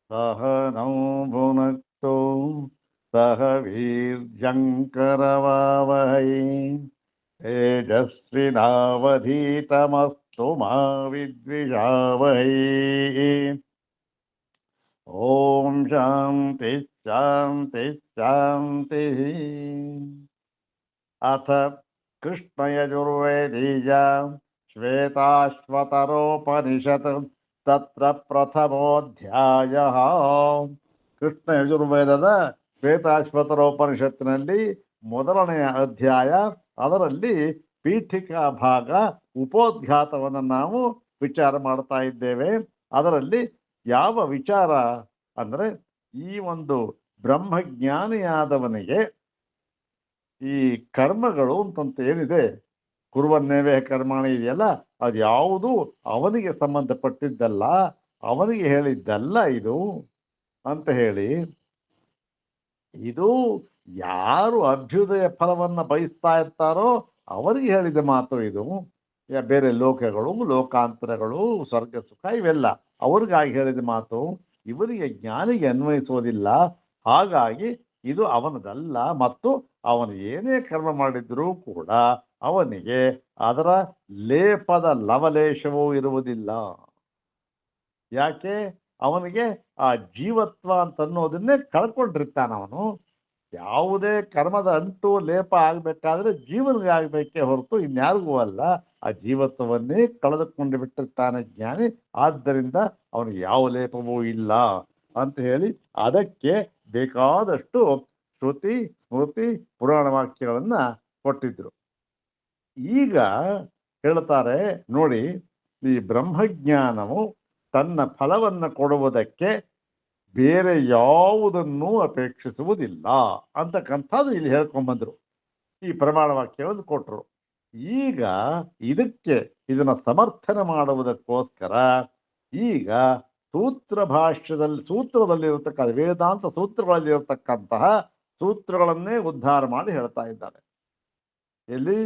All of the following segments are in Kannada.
ಸಹ ನೌ ಭುನಕ್ತು ಸಹ ವೀರ್ಯಂಕರವಾವಹೈ ತೇಜಸ್ವಿನಾವಧೀತಮಸ್ತು ಮಾ ವಿದ್ವಿಷಾವಹೈ. ಓಂ ಶಾಂತಿ ಶಾಂತಿ ಶಾಂತಿ. ಅಥ ಕೃಷ್ಣಯಜುರ್ವೇದೀಯ ಶ್ವೇತಾಶ್ವತರೋಪನಿಷತ್ ತತ್ರ ಪ್ರಥಮೋಧ್ಯಾಯಃ. ಕೃಷ್ಣ ಯಜುರ್ವೇದದ ಶ್ವೇತಾಶ್ವತರೋಪನಿಷತ್ತಿನಲ್ಲಿ ಮೊದಲನೆಯ ಅಧ್ಯಾಯ, ಅದರಲ್ಲಿ ಪೀಠಿಕಾ ಭಾಗ ಉಪೋದ್ಘಾತವನ್ನು ನಾವು ವಿಚಾರ ಮಾಡ್ತಾ ಇದ್ದೇವೆ. ಅದರಲ್ಲಿ ಯಾವ ವಿಚಾರ ಅಂದರೆ, ಈ ಒಂದು ಬ್ರಹ್ಮಜ್ಞಾನಿಯಾದವನಿಗೆ ಈ ಕರ್ಮಗಳು ಅಂತಂತ ಏನಿದೆ, ಕುರುವನ್ನೇವೇ ಕರ್ಮಾಣಿ ಇದೆಯಲ್ಲ, ಅದು ಯಾವುದು ಅವನಿಗೆ ಸಂಬಂಧಪಟ್ಟಿದ್ದಲ್ಲ, ಅವನಿಗೆ ಹೇಳಿದ್ದಲ್ಲ ಇದು ಅಂತ ಹೇಳಿ, ಇದು ಯಾರು ಅಭ್ಯುದಯ ಫಲವನ್ನು ಬಯಸ್ತಾ ಇರ್ತಾರೋ ಅವರಿಗೆ ಹೇಳಿದ ಮಾತು ಇದು. ಬೇರೆ ಲೋಕಗಳು, ಲೋಕಾಂತರಗಳು, ಸ್ವರ್ಗ ಸುಖ ಇವೆಲ್ಲ ಅವ್ರಿಗಾಗಿ ಹೇಳಿದ ಮಾತು, ಇವರಿಗೆ ಜ್ಞಾನಿಗೆ ಅನ್ವಯಿಸೋದಿಲ್ಲ. ಹಾಗಾಗಿ ಇದು ಅವನದಲ್ಲ, ಮತ್ತು ಅವನು ಏನೇ ಕರ್ಮ ಮಾಡಿದ್ರೂ ಕೂಡ ಅವನಿಗೆ ಅದರ ಲೇಪದ ಲವಲೇಶವೂ ಇರುವುದಿಲ್ಲ. ಯಾಕೆ? ಅವನಿಗೆ ಆ ಜೀವತ್ವ ಅಂತನ್ನೋದನ್ನೇ ಕಳ್ಕೊಂಡಿರ್ತಾನ ಅವನು. ಯಾವುದೇ ಕರ್ಮದ ಅಂಟು ಲೇಪ ಆಗಬೇಕಾದ್ರೆ ಜೀವನಿಗೆ ಆಗಬೇಕೇ ಹೊರತು ಇನ್ಯಾರಿಗೂ ಅಲ್ಲ. ಆ ಜೀವತ್ವವನ್ನೇ ಕಳೆದುಕೊಂಡು ಬಿಟ್ಟಿರ್ತಾನೆ ಜ್ಞಾನಿ. ಆದ್ದರಿಂದ ಅವನಿಗೆ ಯಾವ ಲೇಪವೂ ಇಲ್ಲ ಅಂತ ಹೇಳಿ ಅದಕ್ಕೆ ಬೇಕಾದಷ್ಟು ಶ್ರುತಿ ಸ್ಮೃತಿ ಪುರಾಣ ವಾಕ್ಯಗಳನ್ನ ಕೊಟ್ಟಿದ್ರು. ಈಗ ಹೇಳ್ತಾರೆ ನೋಡಿ, ಈ ಬ್ರಹ್ಮಜ್ಞಾನವು ತನ್ನ ಫಲವನ್ನು ಕೊಡುವುದಕ್ಕೆ ಬೇರೆ ಯಾವುದನ್ನೂ ಅಪೇಕ್ಷಿಸುವುದಿಲ್ಲ ಅಂತಕ್ಕಂಥದ್ದು ಇಲ್ಲಿ ಹೇಳ್ಕೊಂಡ್ಬಂದ್ರು. ಈ ಪ್ರಮಾಣ ವಾಕ್ಯವನ್ನು ಕೊಟ್ಟರು. ಈಗ ಇದನ್ನ ಸಮರ್ಥನೆ ಮಾಡುವುದಕ್ಕೋಸ್ಕರ ಈಗ ಸೂತ್ರದಲ್ಲಿರತಕ್ಕಂಥ ವೇದಾಂತ ಸೂತ್ರಗಳಲ್ಲಿರತಕ್ಕಂತಹ ಸೂತ್ರಗಳನ್ನೇ ಉದ್ಧಾರ ಮಾಡಿ ಹೇಳ್ತಾ ಇದ್ದಾರೆ. ಎಲ್ಲಿ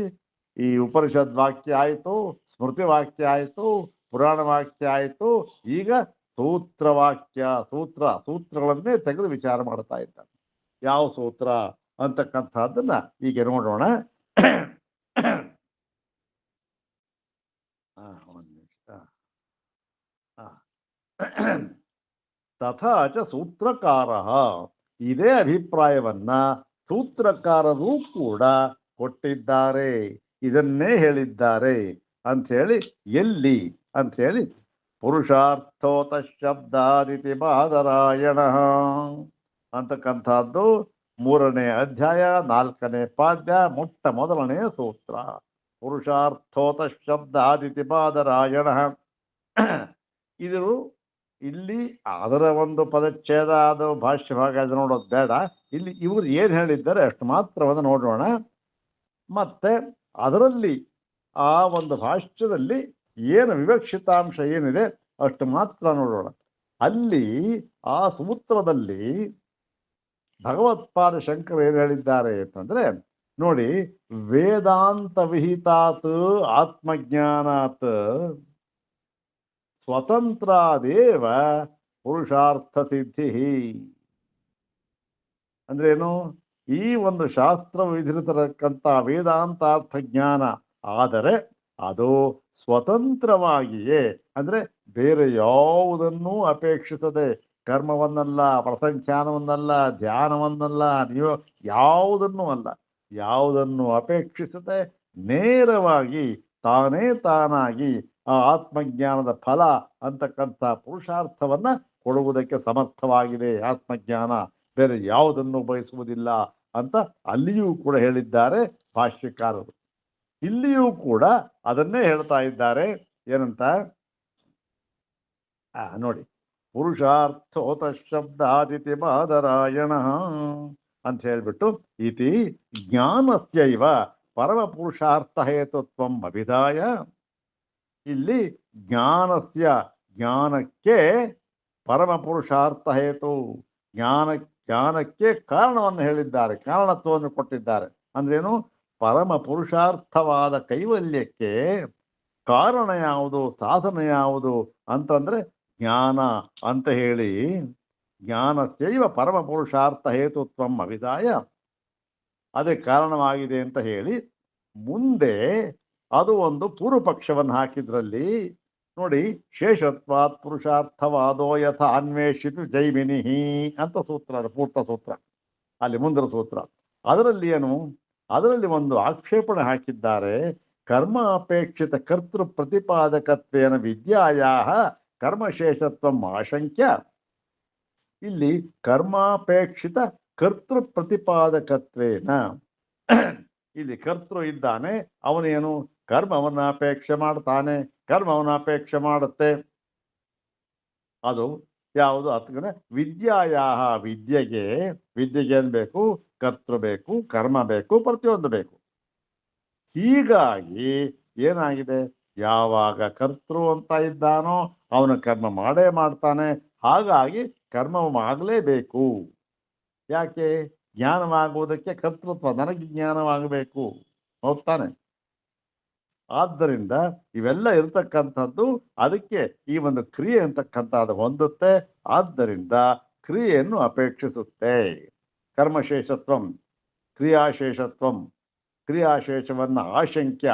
ಈ ಉಪನಿಷದ್ ವಾಕ್ಯ ಆಯಿತು, ಸ್ಮೃತಿ ವಾಕ್ಯ ಆಯಿತು, ಪುರಾಣ ವಾಕ್ಯ ಆಯಿತು, ಈಗ ಸೂತ್ರಗಳನ್ನೇ ತೆಗೆದು ವಿಚಾರ ಮಾಡ್ತಾ ಇದ್ದಾರೆ. ಯಾವ ಸೂತ್ರ ಅಂತಕ್ಕಂಥದ್ದನ್ನ ಈಗ ನೋಡೋಣ. ಒಂದು ನಿಮಿಷ. ತಥಾಚ ಸೂತ್ರಕಾರ, ಇದೇ ಅಭಿಪ್ರಾಯವನ್ನ ಸೂತ್ರಕಾರರು ಕೂಡ ಕೊಟ್ಟಿದ್ದಾರೆ, ಇದನ್ನೇ ಹೇಳಿದ್ದಾರೆ ಅಂಥೇಳಿ. ಎಲ್ಲಿ ಅಂಥೇಳಿ, ಪುರುಷಾರ್ಥೋತ ಶಬ್ದಾದಿತಿ ಬಾದರಾಯಣ ಅಂತಕ್ಕಂಥದ್ದು 3ನೇ ಅಧ್ಯಾಯ 4ನೇ ಪಾದ್ಯ ಮೊದಲನೆಯ ಸೂತ್ರ. ಪುರುಷಾರ್ಥೋತ ಶಬ್ದಾದಿತಿ ಬಾದರಾಯಣ. ಇದು ಇಲ್ಲಿ ಅದರ ಒಂದು ಪದಚ್ಛೇದ, ಅದು ಭಾಷ್ಯ ಭಾಗ ಅದು ನೋಡೋದು ಬೇಡ. ಇಲ್ಲಿ ಇವರು ಏನು ಹೇಳಿದ್ದಾರೆ ಅಷ್ಟು ಮಾತ್ರವನ್ನು ನೋಡೋಣ. ಮತ್ತೆ ಅದರಲ್ಲಿ ಆ ಒಂದು ಭಾಷ್ಯದಲ್ಲಿ ಏನು ವಿವಕ್ಷಿತಾಂಶ ಏನಿದೆ ಅಷ್ಟು ಮಾತ್ರ ನೋಡೋಣ. ಅಲ್ಲಿ ಆ ಸೂತ್ರದಲ್ಲಿ ಭಗವತ್ಪಾದ ಶಂಕರ ಏನು ಹೇಳಿದ್ದಾರೆ ಅಂತಂದ್ರೆ ನೋಡಿ, ವೇದಾಂತ ವಿಹಿತಾತ್ ಆತ್ಮಜ್ಞಾನಾತ್ ಸ್ವತಂತ್ರಾದೇವ ಪುರುಷಾರ್ಥ ಸಿದ್ಧಿ. ಅಂದ್ರೇನು? ಈ ಒಂದು ಶಾಸ್ತ್ರ ವಿಧಿರತಕ್ಕಂಥ ವೇದಾಂತಾರ್ಥ ಜ್ಞಾನ ಆದರೆ ಅದು ಸ್ವತಂತ್ರವಾಗಿಯೇ, ಅಂದ್ರೆ ಬೇರೆ ಯಾವುದನ್ನೂ ಅಪೇಕ್ಷಿಸದೆ, ಕರ್ಮವನ್ನಲ್ಲ, ಪ್ರಸಂಖ್ಯಾನವನ್ನಲ್ಲ, ಧ್ಯಾನವನ್ನಲ್ಲ, ನೀವು ಯಾವುದನ್ನೂ ಅಲ್ಲ, ಯಾವುದನ್ನು ಅಪೇಕ್ಷಿಸದೆ ನೇರವಾಗಿ ತಾನೇ ತಾನಾಗಿ ಆ ಆತ್ಮಜ್ಞಾನದ ಫಲ ಅಂತಕ್ಕಂಥ ಪುರುಷಾರ್ಥವನ್ನ ಕೊಡುವುದಕ್ಕೆ ಸಮರ್ಥವಾಗಿದೆ ಆತ್ಮಜ್ಞಾನ, ಬೇರೆ ಯಾವುದನ್ನು ಬಯಸುವುದಿಲ್ಲ ಅಂತ ಅಲ್ಲಿಯೂ ಕೂಡ ಹೇಳಿದ್ದಾರೆ ಭಾಷ್ಯಕಾರರು. ಇಲ್ಲಿಯೂ ಕೂಡ ಅದನ್ನೇ ಹೇಳ್ತಾ ಇದ್ದಾರೆ. ಏನಂತ ನೋಡಿ, ಪುರುಷಾರ್ಥೋತ ಶಬ್ದಾದಿತಿ ಬಾದರಾಯಣ ಅಂತ ಹೇಳ್ಬಿಟ್ಟು, ಇತಿ ಜ್ಞಾನಸ್ಯೈವ ಪರಮ ಪುರುಷಾರ್ಥ ಹೇತುತ್ವಂ ಅಭಿಧಾಯ. ಇಲ್ಲಿ ಜ್ಞಾನಕ್ಕೆ ಪರಮ ಪುರುಷಾರ್ಥ ಹೇತು, ಜ್ಞಾನಕ್ಕೆ ಕಾರಣವನ್ನು ಹೇಳಿದ್ದಾರೆ, ಕಾರಣತ್ವವನ್ನು ಕೊಟ್ಟಿದ್ದಾರೆ. ಅಂದ್ರೇನು? ಪರಮ ಪುರುಷಾರ್ಥವಾದ ಕೈವಲ್ಯಕ್ಕೆ ಕಾರಣ ಯಾವುದು, ಸಾಧನ ಯಾವುದು ಅಂತಂದ್ರೆ ಜ್ಞಾನ ಅಂತ ಹೇಳಿ ಜ್ಞಾನಸ್ಯೈವ ಪರಮ ಪುರುಷಾರ್ಥ ಹೇತುತ್ವಂ ಅವಿದಾಯ, ಅದೇ ಕಾರಣವಾಗಿದೆ ಅಂತ ಹೇಳಿ ಮುಂದೆ ಅದು ಒಂದು ಪೂರ್ವ ಪಕ್ಷವನ್ನು ಹಾಕಿದ್ರಲ್ಲಿ ನೋಡಿ, ಶೇಷತ್ವಾತ್ ಪುರುಷಾರ್ಥವಾದೋ ಯಥ ಅನ್ವೇಷಿತು ಜೈಮಿನಿಹಿ ಅಂತ ಸೂತ್ರ, ಅದು ಪೂರ್ತ ಸೂತ್ರ, ಅಲ್ಲಿ ಮುಂದಿನ ಸೂತ್ರ. ಅದರಲ್ಲಿ ಏನು, ಅದರಲ್ಲಿ ಒಂದು ಆಕ್ಷೇಪಣೆ ಹಾಕಿದ್ದಾರೆ. ಕರ್ಮ ಅಪೇಕ್ಷಿತ ಕರ್ತೃ ಪ್ರತಿಪಾದಕತ್ವೇನ ವಿದ್ಯಾಯಾ ಕರ್ಮಶೇಷತ್ವಂ ಆಶಂಕ್ಯ. ಇಲ್ಲಿ ಕರ್ಮಾಪೇಕ್ಷಿತ ಕರ್ತೃ ಪ್ರತಿಪಾದಕತ್ವೇನ, ಇಲ್ಲಿ ಕರ್ತೃ ಇದ್ದಾನೆ, ಅವನೇನು ಕರ್ಮವನ್ನ ಅಪೇಕ್ಷೆ ಮಾಡ್ತಾನೆ, ಕರ್ಮವನ್ನ ಅಪೇಕ್ಷೆ ಮಾಡುತ್ತೆ. ಅದು ಯಾವುದು ಅತ್ಗನೆ ವಿದ್ಯಾಯಾ, ವಿದ್ಯೆಗೆ ಏನ್ ಬೇಕು, ಕರ್ತೃ ಬೇಕು, ಕರ್ಮ ಬೇಕು, ಪ್ರತಿಯೊಂದು ಬೇಕು. ಹೀಗಾಗಿ ಏನಾಗಿದೆ, ಯಾವಾಗ ಕರ್ತೃ ಅಂತ ಇದ್ದಾನೋ ಅವನು ಕರ್ಮ ಮಾಡೇ ಮಾಡ್ತಾನೆ. ಹಾಗಾಗಿ ಕರ್ಮವಾಗಲೇಬೇಕು. ಯಾಕೆ, ಜ್ಞಾನವಾಗುವುದಕ್ಕೆ ಕರ್ತೃತ್ವ, ನನಗೆ ಜ್ಞಾನವಾಗಬೇಕು, ಹೋಗ್ತಾನೆ. ಆದ್ದರಿಂದ ಇವೆಲ್ಲ ಇರತಕ್ಕಂಥದ್ದು ಅದಕ್ಕೆ ಈ ಒಂದು ಕ್ರಿಯೆ ಅಂತಕ್ಕಂಥದ್ದು ಹೊಂದುತ್ತೆ. ಆದ್ದರಿಂದ ಕ್ರಿಯೆಯನ್ನು ಅಪೇಕ್ಷಿಸುತ್ತೆ. ಕರ್ಮಶೇಷತ್ವಂ ಕ್ರಿಯಾಶೇಷತ್ವಂ, ಕ್ರಿಯಾಶೇಷವನ್ನ ಆಶಂಕ್ಯ,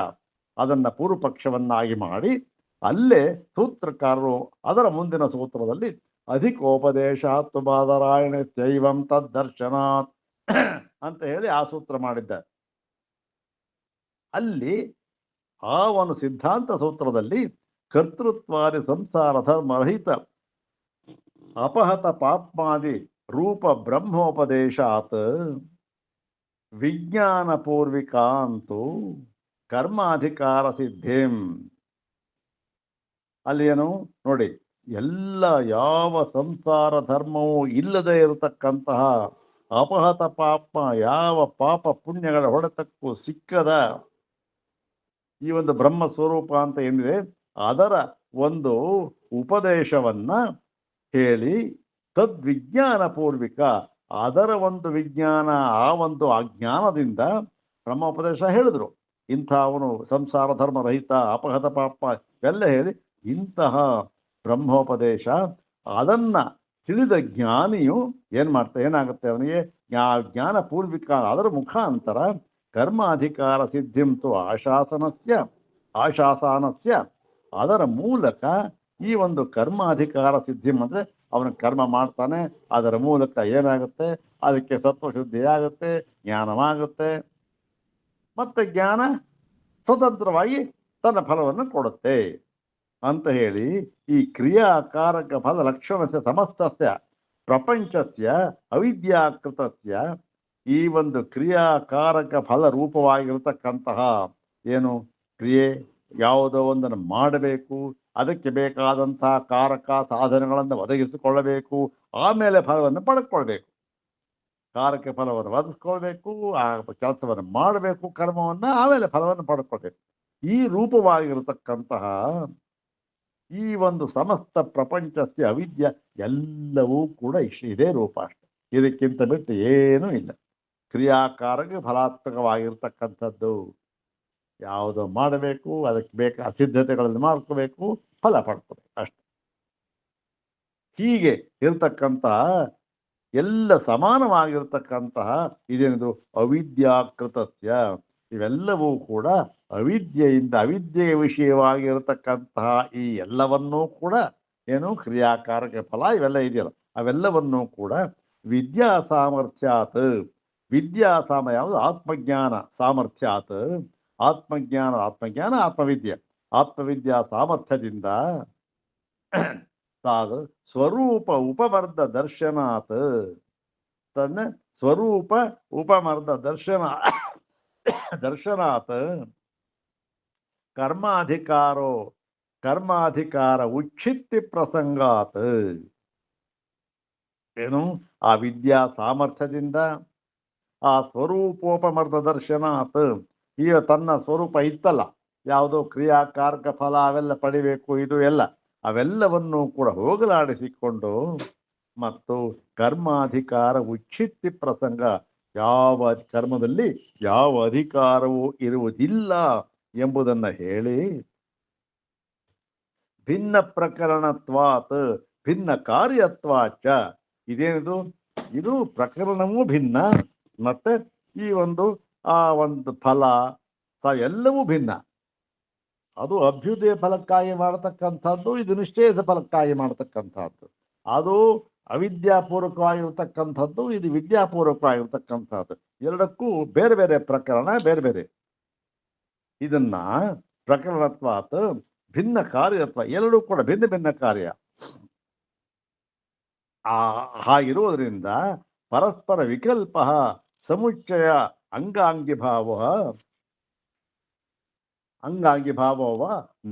ಅದನ್ನ ಪೂರ್ವಪಕ್ಷವನ್ನಾಗಿ ಮಾಡಿ ಅಲ್ಲೇ ಸೂತ್ರಕಾರರು ಅದರ ಮುಂದಿನ ಸೂತ್ರದಲ್ಲಿ ಅಧಿಕೋಪದೇಶಾತ್ ಬಾದರಾಯಣ ಶೈವಂ ತದ್ದರ್ಶನಾತ್ ಅಂತ ಹೇಳಿ ಆ ಸೂತ್ರ ಮಾಡಿದ್ದಾರೆ. ಅಲ್ಲಿ ಆ ಒಂದು ಸಿದ್ಧಾಂತ ಸೂತ್ರದಲ್ಲಿ ಕರ್ತೃತ್ವಾದಿ ಸಂಸಾರ ಧರ್ಮರಹಿತ ಅಪಹತ ಪಾಪ್ಮಾದಿ ರೂಪ ಬ್ರಹ್ಮೋಪದೇಶಾತ್ ವಿಜ್ಞಾನ ಪೂರ್ವಿಕಾಂತು ಕರ್ಮಾಧಿಕಾರ ಸಿದ್ಧಿಂ. ಅಲ್ಲಿ ಏನು ನೋಡಿ, ಎಲ್ಲ ಯಾವ ಸಂಸಾರ ಧರ್ಮವೂ ಇಲ್ಲದೆ ಇರತಕ್ಕಂತಹ ಅಪಹತ ಪಾಪ, ಯಾವ ಪಾಪ ಪುಣ್ಯಗಳ ಹೊಡೆತಕ್ಕೂ ಸಿಕ್ಕದ ಈ ಒಂದು ಬ್ರಹ್ಮ ಸ್ವರೂಪ ಅಂತ ಏನಿದೆ ಅದರ ಒಂದು ಉಪದೇಶವನ್ನ ಹೇಳಿ ತದ್ವಿಜ್ಞಾನ ಪೂರ್ವಿಕ, ಅದರ ಒಂದು ವಿಜ್ಞಾನ, ಆ ಒಂದು ಅಜ್ಞಾನದಿಂದ ಬ್ರಹ್ಮೋಪದೇಶ ಹೇಳಿದ್ರು. ಇಂಥ ಅವನು ಸಂಸಾರ ಧರ್ಮರಹಿತ ಅಪಹತ ಪಾಪ ಎಲ್ಲ ಹೇಳಿ ಇಂತಹ ಬ್ರಹ್ಮೋಪದೇಶ ಅದನ್ನ ತಿಳಿದ ಜ್ಞಾನಿಯು ಏನಾಗುತ್ತೆ, ಅವನಿಗೆ ಜ್ಞಾನ ಪೂರ್ವಿಕ ಅದರ ಮುಖಾಂತರ ಕರ್ಮಾಧಿಕಾರ ಸಿದ್ಧಿಂತು ಆಶಾಸನಸ್ಯ ಅದರ ಮೂಲಕ ಈ ಒಂದು ಕರ್ಮಾಧಿಕಾರ ಸಿದ್ಧಿಂ ಅಂದ್ರೆ ಅವನ ಕರ್ಮ ಮಾಡ್ತಾನೆ, ಅದರ ಮೂಲಕ ಏನಾಗುತ್ತೆ, ಅದಕ್ಕೆ ಸತ್ವಶುದ್ಧಿ ಆಗುತ್ತೆ, ಜ್ಞಾನವಾಗುತ್ತೆ, ಮತ್ತೆ ಜ್ಞಾನ ಸ್ವತಂತ್ರವಾಗಿ ತನ್ನ ಫಲವನ್ನು ಕೊಡುತ್ತೆ ಅಂತ ಹೇಳಿ ಈ ಕ್ರಿಯಾಕಾರಕ ಫಲ ಲಕ್ಷಣಸ್ಯ ಸಮಸ್ತಸ್ಯ ಪ್ರಪಂಚಸ್ಯ ಅವಿದ್ಯಾಕೃತಸ್ಯ ಈ ಒಂದು ಕ್ರಿಯಾಕಾರಕ ಫಲ ರೂಪವಾಗಿರತಕ್ಕಂತಹ ಏನು ಕ್ರಿಯೆ, ಯಾವುದೋ ಒಂದನ್ನು ಮಾಡಬೇಕು, ಅದಕ್ಕೆ ಬೇಕಾದಂತಹ ಕಾರಕ ಸಾಧನಗಳನ್ನು ಒದಗಿಸಿಕೊಳ್ಳಬೇಕು, ಆಮೇಲೆ ಫಲವನ್ನು ಪಡ್ಕೊಳ್ಬೇಕು. ಕಾರಕ ಫಲವನ್ನು ಒದಗಿಸ್ಕೊಳ್ಬೇಕು, ಆ ಕೆಲಸವನ್ನು ಮಾಡಬೇಕು, ಕರ್ಮವನ್ನು, ಆಮೇಲೆ ಫಲವನ್ನು ಪಡ್ಕೊಳ್ಬೇಕು. ಈ ರೂಪವಾಗಿರತಕ್ಕಂತಹ ಈ ಒಂದು ಸಮಸ್ತ ಪ್ರಪಂಚಸ್ಯ ಅವಿದ್ಯ ಎಲ್ಲವೂ ಕೂಡ ಇದೇ ರೂಪ ಅಷ್ಟೆ, ಇದಕ್ಕಿಂತ ಬಿಟ್ಟು ಏನೂ ಇಲ್ಲ. ಕ್ರಿಯಾಕಾರಕ್ಕೆ ಫಲಾತ್ಮಕವಾಗಿರ್ತಕ್ಕಂಥದ್ದು ಯಾವುದೋ ಮಾಡಬೇಕು, ಅದಕ್ಕೆ ಬೇಕಾದ ಸಿದ್ಧತೆಗಳನ್ನು ಮಾಡ್ಕೋಬೇಕು, ಫಲ ಪಡ್ಕೋಬೇಕು ಅಷ್ಟೆ. ಹೀಗೆ ಇರ್ತಕ್ಕಂಥ ಎಲ್ಲ ಸಮಾನವಾಗಿರ್ತಕ್ಕಂತಹ ಇದೇನಿದು ಅವಿದ್ಯಾಕೃತಸ್ಯ, ಇವೆಲ್ಲವೂ ಕೂಡ ಅವಿದ್ಯೆಯಿಂದ, ಅವಿದ್ಯೆಯ ವಿಷಯವಾಗಿರತಕ್ಕಂತಹ ಈ ಎಲ್ಲವನ್ನೂ ಕೂಡ ಏನು ಕ್ರಿಯಾಕಾರಕ ಫಲ ಇವೆಲ್ಲ ಇದೆಯಲ್ಲ ಅವೆಲ್ಲವನ್ನೂ ಕೂಡ ವಿದ್ಯಾ ಸಾಮರ್ಥ್ಯಾತ್, ವಿದ್ಯಾ ಯಾವುದು ಆತ್ಮಜ್ಞಾನ ಸಾಮರ್ಥ್ಯಾತ್, ಆತ್ಮಜ್ಞಾನ ಆತ್ಮವಿದ್ಯಾ ಸಾಮರ್ಥ್ಯದಿಂದ ತಾದು ಸ್ವರೂಪ ಉಪಮರ್ದ ದರ್ಶನಾತ್, ತನ್ನ ಸ್ವರೂಪ ಉಪಮರ್ದ ದರ್ಶನಾತ್ ಕರ್ಮಾಧಿಕಾರ ಉಚ್ಛಿತ್ತಿ ಪ್ರಸಂಗಾತ್, ಏನು ಆ ವಿದ್ಯಾ ಸಾಮರ್ಥ್ಯದಿಂದ ಆ ಸ್ವರೂಪೋಪಮರ್ದ ದರ್ಶನಾತ್, ಈಗ ತನ್ನ ಸ್ವರೂಪ ಇತ್ತಲ್ಲ, ಯಾವುದೋ ಕ್ರಿಯಾಕಾರಕ ಫಲ ಅವೆಲ್ಲ ಪಡಿಬೇಕು, ಇದು ಎಲ್ಲ ಅವೆಲ್ಲವನ್ನೂ ಕೂಡ ಹೋಗಲಾಡಿಸಿಕೊಂಡು ಮತ್ತು ಕರ್ಮಾಧಿಕಾರ ಉಚ್ಛಿತ್ತಿ ಪ್ರಸಂಗ, ಯಾವ ಕರ್ಮದಲ್ಲಿ ಯಾವ ಅಧಿಕಾರವೂ ಇರುವುದಿಲ್ಲ ಎಂಬುದನ್ನು ಹೇಳಿ ಭಿನ್ನ ಪ್ರಕರಣತ್ವಾತ್ ಭಿನ್ನ ಕಾರ್ಯತ್ವಾಚ, ಇದೇನಿದು? ಇದು ಪ್ರಕರಣವೂ ಭಿನ್ನ, ಮತ್ತೆ ಈ ಒಂದು ಒಂದು ಫಲ ಎಲ್ಲವೂ ಭಿನ್ನ. ಅದು ಅಭ್ಯುದಯ ಫಲಕ್ಕಾಗಿ ಮಾಡತಕ್ಕಂಥದ್ದು, ಇದು ನಿಶ್ಚಯದ ಫಲಕ್ಕಾಗಿ ಮಾಡತಕ್ಕಂಥದ್ದು. ಅದು ಅವಿದ್ಯಾಪೂರ್ವಕವಾಗಿರ್ತಕ್ಕಂಥದ್ದು, ಇದು ವಿದ್ಯಾಪೂರ್ವಕವಾಗಿರ್ತಕ್ಕಂಥದ್ದು. ಎರಡಕ್ಕೂ ಬೇರೆ ಬೇರೆ ಪ್ರಕರಣ, ಬೇರೆ ಬೇರೆ. ಇದನ್ನ ಪ್ರಕರಣತ್ವಾತ್ ಭಿನ್ನ ಕಾರ್ಯತ್ವ, ಎರಡೂ ಕೂಡ ಭಿನ್ನ ಭಿನ್ನ ಕಾರ್ಯ. ಹಾಗಿರುವುದರಿಂದ ಪರಸ್ಪರ ವಿಕಲ್ಪ ಸಮುಚ್ಚಯ ಅಂಗಾಂಗಿ ಭಾವವ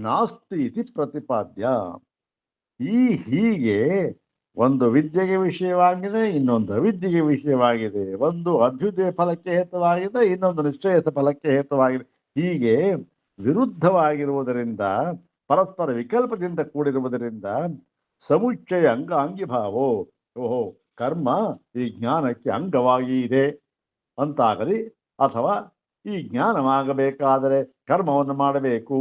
ನಾಸ್ತಿ ಇತಿ ಪ್ರತಿಪಾದ್ಯ. ಹೀಗೆ ಒಂದು ವಿದ್ಯೆಗೆ ವಿಷಯವಾಗಿದೆ, ಇನ್ನೊಂದು ಅವಿದ್ಯೆಗೆ ವಿಷಯವಾಗಿದೆ. ಒಂದು ಅಭ್ಯುದಯ ಫಲಕ್ಕೆ ಹೇತುವಾಗಿದೆ, ಇನ್ನೊಂದು ನಿಶ್ಚಯದ ಫಲಕ್ಕೆ ಹೇತುವಾಗಿದೆ. ಹೀಗೆ ವಿರುದ್ಧವಾಗಿರುವುದರಿಂದ, ಪರಸ್ಪರ ವಿಕಲ್ಪದಿಂದ ಕೂಡಿರುವುದರಿಂದ ಸಮುಚ್ಚಯ ಅಂಗಾಂಗಿ ಭಾವೋ, ಓಹೋ ಕರ್ಮ ಈ ಜ್ಞಾನಕ್ಕೆ ಅಂಗವಾಗಿ ಇದೆ ಅಂತಾಗಲಿ, ಅಥವಾ ಈ ಜ್ಞಾನವಾಗಬೇಕಾದರೆ ಕರ್ಮವನ್ನು ಮಾಡಬೇಕು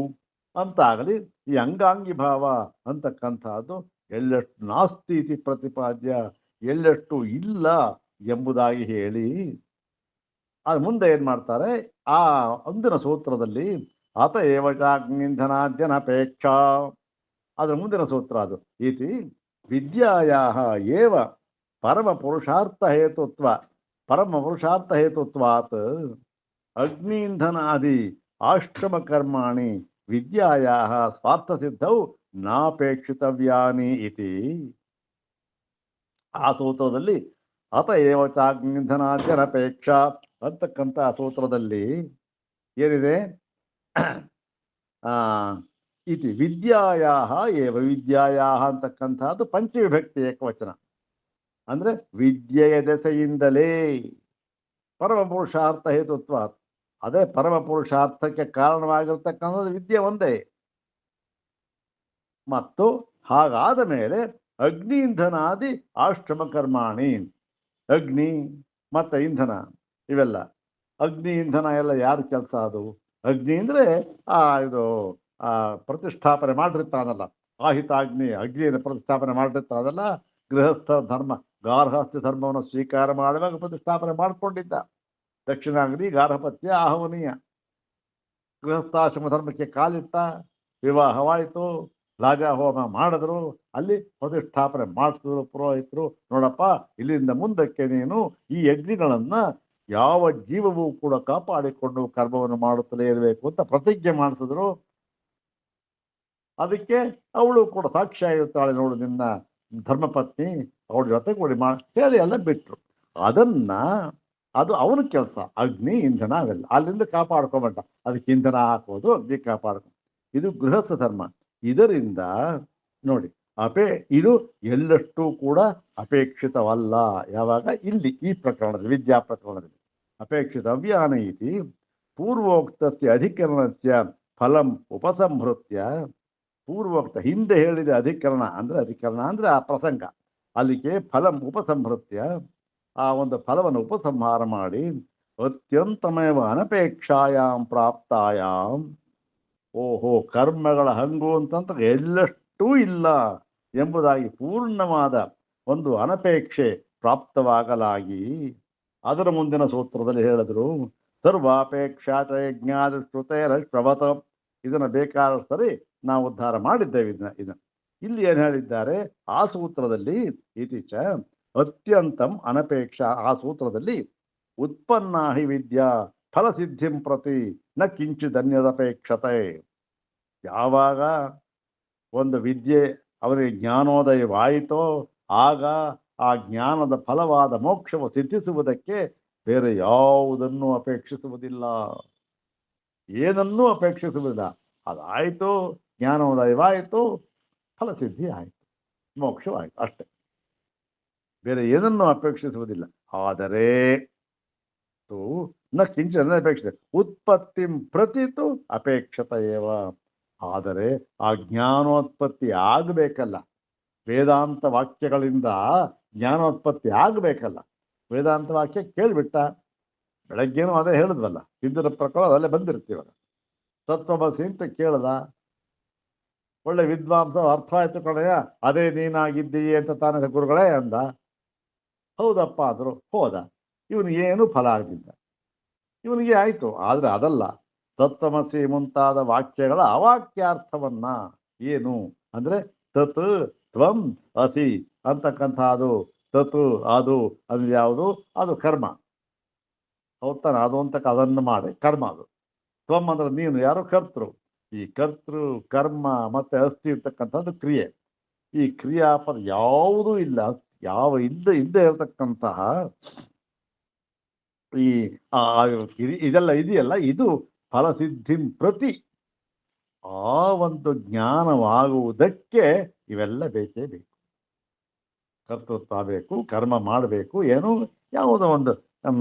ಅಂತಾಗಲಿ, ಈ ಅಂಗಾಂಗಿ ಭಾವ ಅಂತಕ್ಕಂಥದ್ದು ಎಳ್ಳಷ್ಟು ನಾಸ್ತಿ ಇತಿ ಪ್ರತಿಪಾದ್ಯ, ಎಳ್ಳಷ್ಟು ಇಲ್ಲ ಎಂಬುದಾಗಿ ಹೇಳಿ ಅದು ಮುಂದೆ ಏನ್ ಮಾಡ್ತಾರೆ, ಆ ಅಂದಿನ ಸೂತ್ರದಲ್ಲಿ ಅತ ಏವಚಾಗ್ನಿಂಧನಾದ್ಯನಪೇಕ್ಷಾ, ಅದರ ಮುಂದಿನ ಸೂತ್ರ ಅದು ಇತಿ ವಿದ್ಯಾಯಾಹ ಏವ ಪರಮ ಪುರುಷಾರ್ಥ ಹೇತುತ್ವಾತ್ ಅಗ್ನಿಂಧನಾದಿ ಆಶ್ರಮ ಕರ್ಮಾಣಿ ವಿದ್ಯಾಯಾಹ ಸ್ವಾರ್ಥ ಸಿದ್ಧೌ ನಾಪೇಕ್ಷಿತವ್ಯಾನಿ ಇತಿ. ಆ ಸೂತ್ರದಲ್ಲಿ ಅತ ಏವಚಾಗ್ನಿಂಧನಾದ್ಯನಪೇಕ್ಷಾ ಅಂತಕ್ಕಂಥ ಸೂತ್ರದಲ್ಲಿ ಏನಿದೆ, ಇತಿ ವಿದ್ಯಾಯಾಹ ಏವ, ವಿದ್ಯಾಯಾಹ ಅಂತಕ್ಕಂಥದ್ದು ಪಂಚವಿಭಕ್ತಿ ಏಕವಚನ. ಅಂದ್ರೆ ವಿದ್ಯೆಯ ದೆಸೆಯಿಂದಲೇ ಪರಮ ಪುರುಷಾರ್ಥ ಹೇತುತ್ವ, ಅದೇ ಪರಮ ಪುರುಷಾರ್ಥಕ್ಕೆ ಕಾರಣವಾಗಿರ್ತಕ್ಕಂಥದ್ದು ವಿದ್ಯೆ ಒಂದೇ. ಮತ್ತು ಹಾಗಾದ ಮೇಲೆ ಅಗ್ನಿ ಇಂಧನಾದಿ ಆಶ್ರಮ ಕರ್ಮಾಣಿ, ಅಗ್ನಿ ಮತ್ತೆ ಇಂಧನ ಇವೆಲ್ಲ, ಅಗ್ನಿ ಇಂಧನ ಎಲ್ಲ ಯಾರ ಕೆಲಸ? ಅದು ಅಗ್ನಿ ಅಂದ್ರೆ ಇದು ಪ್ರತಿಷ್ಠಾಪನೆ ಮಾಡಿರ್ತಾನಲ್ಲ, ಆಹಿತಾಗ್ನಿ, ಅಗ್ನಿಯನ್ನು ಪ್ರತಿಷ್ಠಾಪನೆ ಮಾಡಿರ್ತಾನಲ್ಲ, ಗೃಹಸ್ಥ ಧರ್ಮ ಗಾರ್ಹಸ್ಥ್ಯ ಧರ್ಮವನ್ನು ಸ್ವೀಕಾರ ಮಾಡುವಾಗ ಪ್ರತಿಷ್ಠಾಪನೆ ಮಾಡಿಕೊಂಡಿದ್ದ. ದಕ್ಷಿಣಾಗ್ನಿ ಗಾರ್ಹಪತ್ಯ ಆಹವನೀಯ. ಗೃಹಸ್ಥಾಶ್ರಮ ಧರ್ಮಕ್ಕೆ ಕಾಲಿಟ್ಟ, ವಿವಾಹವಾಯಿತು, ರಾಜಹೋಮ ಮಾಡಿದ್ರು, ಅಲ್ಲಿ ಪ್ರತಿಷ್ಠಾಪನೆ ಮಾಡಿಸಿದ್ರು ಪುರೋಹಿತರು. ನೋಡಪ್ಪ, ಇಲ್ಲಿಂದ ಮುಂದಕ್ಕೆ ನೀನು ಈ ಅಗ್ನಿಗಳನ್ನ ಯಾವ ಜೀವವೂ ಕೂಡ ಕಾಪಾಡಿಕೊಂಡು ಕರ್ಮವನ್ನು ಮಾಡುತ್ತಲೇ ಇರಬೇಕು ಅಂತ ಪ್ರತಿಜ್ಞೆ ಮಾಡಿಸಿದ್ರು. ಅದಕ್ಕೆ ಅವಳು ಕೂಡ ಸಾಕ್ಷಿಯಾಗಿರ್ತಾಳೆ, ನೋಡು ನಿನ್ನ ಧರ್ಮಪತ್ನಿ, ಅವಳ ಜೊತೆ ಕೂಡಿ ಹೇಳಿ ಎಲ್ಲ ಬಿಟ್ರು. ಅದು ಅವನ ಕೆಲಸ, ಅಗ್ನಿ ಇಂಧನ ಅವೆಲ್ಲ ಅಲ್ಲಿಂದ ಕಾಪಾಡ್ಕೊಂಬಂಟ. ಅದಕ್ಕೆ ಇಂಧನ ಹಾಕೋದು, ಅಗ್ನಿ ಕಾಪಾಡ್ಕೊ, ಇದು ಗೃಹಸ್ಥ ಧರ್ಮ. ಇದರಿಂದ ನೋಡಿ, ಇದು ಎಲ್ಲಷ್ಟೂ ಕೂಡ ಅಪೇಕ್ಷಿತವಲ್ಲ. ಯಾವಾಗ? ಇಲ್ಲಿ ಈ ಪ್ರಕರಣದಲ್ಲಿ, ವಿದ್ಯಾ ಪ್ರಕರಣದಲ್ಲಿ ಅಪೇಕ್ಷಿತವ್ಯಾನ ಇತಿ ಪೂರ್ವೋಕ್ತಸ್ಯ ಅಧಿಕರಣಸ್ಯ ಫಲಂ ಉಪಸಂಹೃತ್ಯ. ಪೂರ್ವೋಕ್ತ ಹಿಂದೆ ಹೇಳಿದ ಅಧಿಕರಣ ಅಂದ್ರೆ ಆ ಪ್ರಸಂಗ, ಅಲ್ಲಿಗೆ ಫಲಂ ಉಪಸಂಹೃತ್ಯ, ಆ ಒಂದು ಫಲವನ್ನು ಉಪಸಂಹಾರ ಮಾಡಿ, ಅತ್ಯಂತಮೇವ ಅನಪೇಕ್ಷಾಯಾಂ ಪ್ರಾಪ್ತಾಯಾಂ, ಓಹೋ ಕರ್ಮಗಳ ಹಂಗು ಅಂತಂತ ಎಲ್ಲಷ್ಟೂ ಇಲ್ಲ ಎಂಬುದಾಗಿ ಪೂರ್ಣವಾದ ಒಂದು ಅನಪೇಕ್ಷೆ ಪ್ರಾಪ್ತವಾಗಲಾಗಿ, ಅದರ ಮುಂದಿನ ಸೂತ್ರದಲ್ಲಿ ಹೇಳಿದ್ರು ಸರ್ವಾಪೇಕ್ಷಾತ ಯಜ್ಞಾದೃಷ್ಟೇರಶ್ರವತ. ಇದನ್ನು ಬೇಕಾದ ಸರಿ ನಾವು ಉದ್ಧಾರ ಮಾಡಿದ್ದೇವೆ. ಇದನ್ನ ಇಲ್ಲಿ ಏನು ಹೇಳಿದ್ದಾರೆ ಆ ಸೂತ್ರದಲ್ಲಿ, ಇತಿಚ ಅತ್ಯಂತಂ ಅನಪೇಕ್ಷ, ಆ ಸೂತ್ರದಲ್ಲಿ ಉತ್ಪನ್ನ ಹಿ ವಿದ್ಯಾ ಫಲಸಿದ್ಧಿಂ ಪ್ರತಿ ನ ಕಿಂಚಿದನ್ಯದಪೇಕ್ಷತೆ. ಯಾವಾಗ ಒಂದು ವಿದ್ಯೆ ಅವರಿಗೆ ಜ್ಞಾನೋದಯವಾಯಿತೋ ಆಗ ಆ ಜ್ಞಾನದ ಫಲವಾದ ಮೋಕ್ಷವು ಸಿದ್ಧಿಸುವುದಕ್ಕೆ ಬೇರೆ ಯಾವುದನ್ನು ಅಪೇಕ್ಷಿಸುವುದಿಲ್ಲ, ಏನನ್ನೂ ಅಪೇಕ್ಷಿಸುವುದಿಲ್ಲ. ಅದಾಯಿತು, ಜ್ಞಾನೋದಯವಾಯಿತು, ಫಲಸಿದ್ಧಿ ಆಯಿತು, ಮೋಕ್ಷವಾಯಿತು, ಅಷ್ಟೇ, ಬೇರೆ ಏನನ್ನೂ ಅಪೇಕ್ಷಿಸುವುದಿಲ್ಲ. ಆದರೆ ನ ಕಿಂಚನ ಅಪೇಕ್ಷಿತ ಉತ್ಪತ್ತಿ ಪ್ರತಿತು ಅಪೇಕ್ಷತೆಯೇವ. ಆದರೆ ಆ ಜ್ಞಾನೋತ್ಪತ್ತಿ ಆಗಬೇಕಲ್ಲ, ವೇದಾಂತ ವಾಕ್ಯಗಳಿಂದ ಜ್ಞಾನೋತ್ಪತ್ತಿ ಆಗಬೇಕಲ್ಲ. ವೇದಾಂತ ವಾಕ್ಯ ಕೇಳಿಬಿಟ್ಟ, ಬೆಳಗ್ಗೆನೂ ಅದೇ ಹೇಳಿದ್ವಲ್ಲ, ಹಿಂದಿನ ಪ್ರಕಾರ ಅದಲ್ಲೇ ಬಂದಿರ್ತೀವಲ್ಲ. ತತ್ವಮಸಿ ಅಂತ ಕೇಳ್ದ, ಒಳ್ಳೆ ವಿದ್ವಾಂಸ, ಅರ್ಥ ಆಯ್ತು ಕಣಯ್ಯ, ಅದೇ ನೀನಾಗಿದ್ದೀಯ ಅಂತ ತಾನೇ ಗುರುಗಳೇ ಅಂದ. ಹೌದಪ್ಪ ಆದರೂ ಹೋದ, ಇವನಿಗೆ ಏನು ಫಲ ಆಗಲಿಲ್ಲ, ಇವನಿಗೆ ಆಯಿತು. ಆದರೆ ಅದಲ್ಲ, ತತ್ವಮಸಿ ಮುಂತಾದ ವಾಕ್ಯಗಳ ಅವಾಕ್ಯಾರ್ಥವನ್ನ ಏನು ಅಂದರೆ ತತ್ ತ್ವಂ ಅಸಿ ಅಂತಕ್ಕಂಥ ಅದು ತತ್ ಅದು ಅಂದ್ರೆ ಯಾವುದು? ಅದು ಕರ್ಮ. ಹೌದಾನ? ಅದು ಅಂತಕ್ಕ ಅದನ್ನು ಮಾಡಿ ಕರ್ಮ ಅದು. ತ್ವಂ ಅಂದ್ರೆ ನೀನು, ಯಾರು? ಕರ್ತೃ. ಈ ಕರ್ತೃ ಕರ್ಮ ಮತ್ತೆ ಅಸ್ಥಿ ಇರ್ತಕ್ಕಂಥದ್ದು ಕ್ರಿಯೆ. ಈ ಕ್ರಿಯಾಪದ ಯಾವುದೂ ಇಲ್ಲ, ಯಾವ ಇದ್ದೇ ಇರತಕ್ಕಂತಹ ಈ ಇದೆಲ್ಲ ಇದೆಯಲ್ಲ, ಇದು ಫಲಸಿದ್ಧಿಂ ಪ್ರತಿ, ಆ ಒಂದು ಜ್ಞಾನವಾಗುವುದಕ್ಕೆ ಇವೆಲ್ಲ ಬೇಕೇ ಬೇಕು. ಕರ್ತೃತ್ವ ಬೇಕು, ಕರ್ಮ ಮಾಡಬೇಕು, ಏನು ಯಾವುದೋ ಒಂದು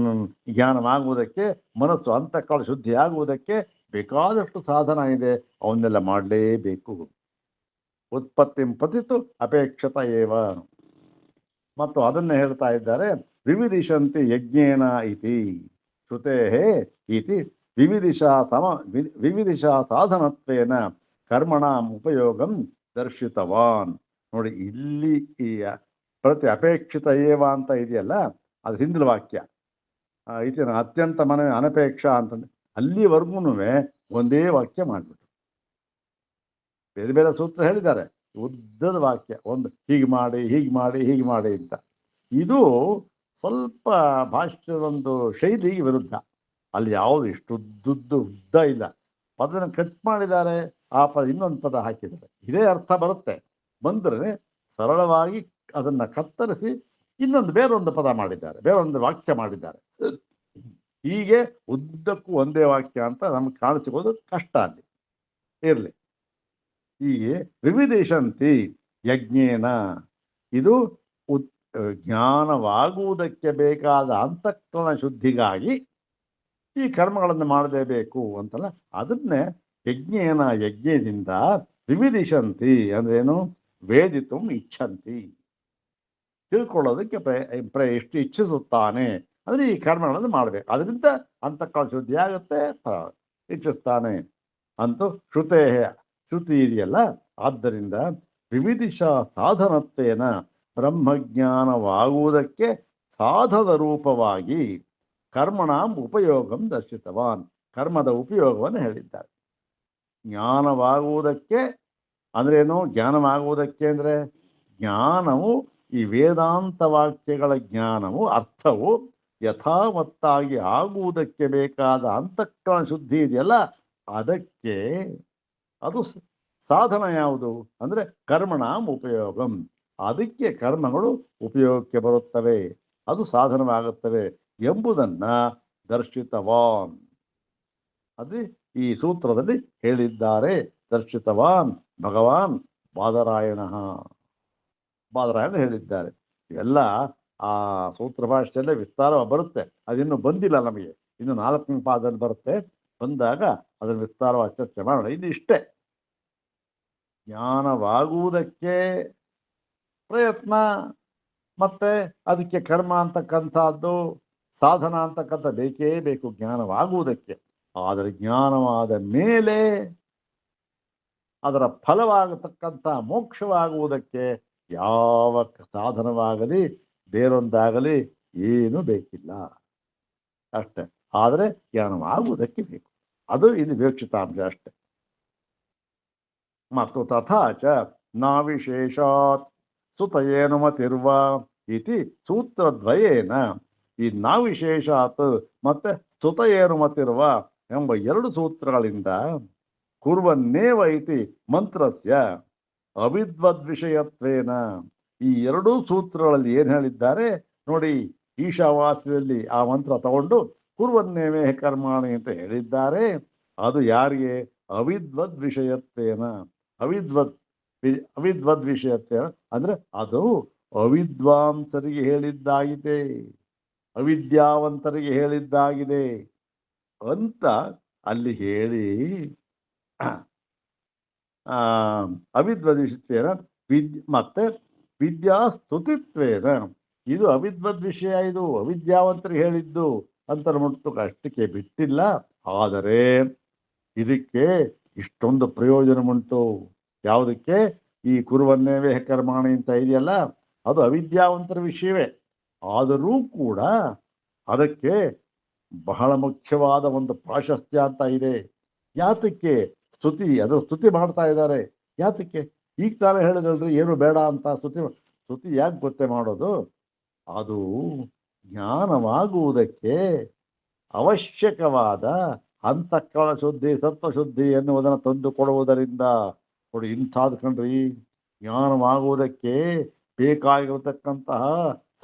ಜ್ಞಾನವಾಗುವುದಕ್ಕೆ, ಮನಸ್ಸು ಅಂತಃಕರಣ ಶುದ್ಧಿ ಆಗುವುದಕ್ಕೆ ಬೇಕಾದಷ್ಟು ಸಾಧನ ಇದೆ, ಅವನ್ನೆಲ್ಲ ಮಾಡಲೇಬೇಕು. ಉತ್ಪತ್ತಿಂ ಪತಿತು ಅಪೇಕ್ಷತ ಏವ. ಮತ್ತು ಅದನ್ನೇ ಹೇಳ್ತಾ ಇದ್ದಾರೆ, ವಿವಿಧಿಶಂತಿ ಯಜ್ಞೇನ ಇತಿ ಶ್ರುತೇ ಇತಿ ವಿವಿಧಿಶಾ ಸಾಧನತ್ವೇನ ಕರ್ಮಣ ಉಪಯೋಗಂ ದರ್ಶಿತವಾನ್. ನೋಡಿ, ಇಲ್ಲಿ ಈ ಪ್ರತಿ ಅಪೇಕ್ಷಿತ ಏವ ಅಂತ ಇದೆಯಲ್ಲ, ಅದು ಹಿಂದಿನ ವಾಕ್ಯ. ಇತಿನ ಅತ್ಯಂತ ಅನಪೇಕ್ಷ ಅಂತಂದ್ರೆ ಅಲ್ಲಿವರೆಗೂ ಒಂದೇ ವಾಕ್ಯ ಮಾಡಿಬಿಟ್ಟು ಬೇರೆ ಬೇರೆ ಸೂತ್ರ ಹೇಳಿದ್ದಾರೆ, ಉದ್ದದ ವಾಕ್ಯ, ಒಂದು ಹೀಗೆ ಮಾಡಿ ಹೀಗೆ ಮಾಡಿ ಹೀಗೆ ಮಾಡಿ ಅಂತ. ಇದು ಸ್ವಲ್ಪ ಭಾಷ್ಯದೊಂದು ಶೈಲಿಗೆ ವಿರುದ್ಧ. ಅಲ್ಲಿ ಯಾವುದು ಇಷ್ಟುದ್ದುದ್ದು ಉದ್ದ ಇಲ್ಲ, ಪದನ ಕಟ್ ಮಾಡಿದ್ದಾರೆ, ಆ ಪದ ಇನ್ನೊಂದು ಪದ ಹಾಕಿದ್ದಾರೆ, ಇದೇ ಅರ್ಥ ಬರುತ್ತೆ. ಬಂದರೆ ಸರಳವಾಗಿ ಅದನ್ನ ಕತ್ತರಿಸಿ ಇನ್ನೊಂದು ಬೇರೊಂದು ಪದ ಮಾಡಿದ್ದಾರೆ, ಬೇರೊಂದು ವಾಕ್ಯ ಮಾಡಿದ್ದಾರೆ. ಹೀಗೆ ಉದ್ದಕ್ಕೂ ಒಂದೇ ವಾಕ್ಯ ಅಂತ ನಮ್ಗೆ ಕಾಣಿಸಿಗೋದು ಕಷ್ಟ ಅಲ್ಲಿ ಇರಲಿ. ಹೀಗೆ ವಿವಿಧಿಶಂತಿ ಯಜ್ಞೇನ, ಇದು ಜ್ಞಾನವಾಗುವುದಕ್ಕೆ ಬೇಕಾದ ಅಂತಃಕರಣ ಶುದ್ಧಿಗಾಗಿ ಈ ಕರ್ಮಗಳನ್ನು ಮಾಡಲೇಬೇಕು ಅಂತಲ್ಲ, ಅದನ್ನೇ ಯಜ್ಞೇನ, ಯಜ್ಞದಿಂದ ವಿವಿಧಿಶಂತಿ ಅಂದ್ರೇನು? ವೇದಿತು ಇಚ್ಛಂತಿ, ತಿಳ್ಕೊಳ್ಳೋದಕ್ಕೆ ಎಷ್ಟು ಇಚ್ಛಿಸುತ್ತಾನೆ ಅಂದರೆ ಈ ಕರ್ಮಗಳನ್ನು ಮಾಡಬೇಕು, ಅದರಿಂದ ಅಂತಃಕರಣ ಶುದ್ಧಿ ಆಗುತ್ತೆ, ಇಚ್ಛಿಸ್ತಾನೆ ಅಂತೂ ಶ್ರುತೇ, ಶ್ರುತಿ ಇದೆಯಲ್ಲ. ಆದ್ದರಿಂದ ವಿವಿಧಿಶ ಸಾಧನತ್ವೇನ ಬ್ರಹ್ಮಜ್ಞಾನವಾಗುವುದಕ್ಕೆ ಸಾಧದ ರೂಪವಾಗಿ ಕರ್ಮಣಾಂ ಉಪಯೋಗಂ ದರ್ಶಿತವಾನ್, ಕರ್ಮದ ಉಪಯೋಗವನ್ನು ಹೇಳಿದ್ದಾರೆ. ಜ್ಞಾನವಾಗುವುದಕ್ಕೆ ಅಂದ್ರೇನು? ಜ್ಞಾನವಾಗುವುದಕ್ಕೆ ಅಂದರೆ ಜ್ಞಾನವು, ಈ ವೇದಾಂತ ವಾಕ್ಯಗಳ ಜ್ಞಾನವು, ಅರ್ಥವು ಯಥಾವತ್ತಾಗಿ ಆಗುವುದಕ್ಕೆ ಬೇಕಾದ ಅಂತಃಕರಣ ಶುದ್ಧಿ ಇದೆಯಲ್ಲ, ಅದಕ್ಕೆ ಅದು ಸಾಧನ ಯಾವುದು ಅಂದರೆ ಕರ್ಮಣಾಂ ಉಪಯೋಗಂ. ಅದಕ್ಕೆ ಕರ್ಮಗಳು ಉಪಯೋಗಕ್ಕೆ ಬರುತ್ತವೆ, ಅದು ಸಾಧನವಾಗುತ್ತವೆ ಎಂಬುದನ್ನ ದರ್ಶಿತವಾನ್, ಅದು ಈ ಸೂತ್ರದಲ್ಲಿ ಹೇಳಿದ್ದಾರೆ. ದರ್ಶಿತವಾನ್ ಭಗವಾನ್ ಬಾದರಾಯಣ ಹೇಳಿದ್ದಾರೆ. ಇವೆಲ್ಲ ಆ ಸೂತ್ರ ಭಾಷೆಯಲ್ಲೇ ವಿಸ್ತಾರ ಬರುತ್ತೆ, ಅದಿನ್ನೂ ಬಂದಿಲ್ಲ ನಮಗೆ, ಇನ್ನು 4ನೇ ಪಾದದಲ್ಲಿ ಬರುತ್ತೆ. ಬಂದಾಗ ಅದನ್ನು ವಿಸ್ತಾರವಾಗಿ ಚರ್ಚೆ ಮಾಡೋಣ. ಇದು ಇಷ್ಟೇ, ಜ್ಞಾನವಾಗುವುದಕ್ಕೆ ಪ್ರಯತ್ನ, ಮತ್ತೆ ಅದಕ್ಕೆ ಕರ್ಮ ಅಂತಕ್ಕಂಥದ್ದು, ಸಾಧನ ಅಂತಕ್ಕಂಥ ಬೇಕೇ ಬೇಕು ಜ್ಞಾನವಾಗುವುದಕ್ಕೆ. ಆದರೆ ಜ್ಞಾನವಾದ ಮೇಲೆ ಅದರ ಫಲವಾಗತಕ್ಕಂಥ ಮೋಕ್ಷವಾಗುವುದಕ್ಕೆ ಯಾವ ಸಾಧನವಾಗಲಿ ಬೇರೊಂದಾಗಲಿ ಏನು ಬೇಕಿಲ್ಲ, ಅಷ್ಟೆ. ಆದರೆ ಜ್ಞಾನವಾಗುವುದಕ್ಕೆ ಬೇಕು, ಅದು ಇದು ವಿವಕ್ಷಿತಾಂಶ ಅಷ್ಟೆ. ಮತ್ತು ತಥಾಚ ನಾವಿಶೇಷಾತ್ ಸುತಯೇನುಮತಿರ್ವ ಇತಿ ಸೂತ್ರದ್ವಯೇನ, ಈ ನಾವಿಶೇಷಾತ್ ಮತ್ತೆ ಸ್ತುತಯೇನುಮತಿರ್ವ ಎಂಬ 2 ಸೂತ್ರಗಳಿಂದ ಕುರ್ವನ್ನೇವ ಇತಿ ಮಂತ್ರಸ್ಯ ಅವಿದ್ವದ್ವಿಷಯತ್ವೇನ, ಈ 2 ಸೂತ್ರಗಳಲ್ಲಿ ಏನು ಹೇಳಿದ್ದಾರೆ ನೋಡಿ. ಈಶಾವಾಸ್ಯದಲ್ಲಿ ಆ ಮಂತ್ರ ತಗೊಂಡು ಕುರ್ವನ್ನೇವೇ ಕರ್ಮಾಣಿ ಅಂತ ಹೇಳಿದ್ದಾರೆ. ಅದು ಯಾರಿಗೆ? ಅವಿದ್ವದ್ ವಿಷಯತ್ವೇನ. ಅವಿದ್ವದ್ ವಿಷಯತ್ವೇನ ಅಂದ್ರೆ ಅದು ಅವಿದ್ವಾಂಸರಿಗೆ ಹೇಳಿದ್ದಾಗಿದೆ, ಅವಿದ್ಯಾವಂತರಿಗೆ ಹೇಳಿದ್ದಾಗಿದೆ ಅಂತ ಅಲ್ಲಿ ಹೇಳಿ, ಅವಿದ್ವದ್ ವಿಷಯತ್ವೇನ ಮತ್ತೆ ವಿದ್ಯಾಸ್ತುತಿತ್ವೇನ, ಇದು ಅವಿದ್ವದ್ ವಿಷಯ, ಇದು ಅವಿದ್ಯಾವಂತರಿಗೆ ಹೇಳಿದ್ದು ಅಂತ ಮುಟ್ಟು ಅಷ್ಟಕ್ಕೆ ಬಿಟ್ಟಿಲ್ಲ. ಆದರೆ ಇದಕ್ಕೆ ಇಷ್ಟೊಂದು ಪ್ರಯೋಜನ ಉಂಟು. ಯಾವುದಕ್ಕೆ? ಈ ಕುರುವನ್ನೇವೇ ಕರ್ಮಾಣಿ ಅಂತ ಇದೆಯಲ್ಲ, ಅದು ಅವಿದ್ಯಾವಂತರ ವಿಷಯವೇ. ಆದರೂ ಕೂಡ ಅದಕ್ಕೆ ಬಹಳ ಮುಖ್ಯವಾದ ಒಂದು ಪ್ರಾಶಸ್ತ್ಯ ಅಂತ ಇದೆ. ಯಾತಕ್ಕೆ ಸ್ತುತಿ, ಅದು ಸ್ತುತಿ ಮಾಡ್ತಾ ಇದ್ದಾರೆ. ಯಾತಕ್ಕೆ? ಈಗ ತಾನೇ ಹೇಳಿದಲ್ರಿ ಏನು ಬೇಡ ಅಂತ. ಸ್ತುತಿ ಯಾಕೆ ಗೊತ್ತೇ ಮಾಡೋದು? ಅದು ಜ್ಞಾನವಾಗುವುದಕ್ಕೆ ಅವಶ್ಯಕವಾದ ಅಂತಃಕರಣ ಶುದ್ಧಿ, ಸತ್ವಶುದ್ಧಿ ಎನ್ನುವುದನ್ನು ತಂದು ಕೊಡುವುದರಿಂದ. ನೋಡಿ, ಇಂಥದ್ದು ಕಣ್ರಿ, ಜ್ಞಾನವಾಗುವುದಕ್ಕೆ ಬೇಕಾಗಿರತಕ್ಕಂತಹ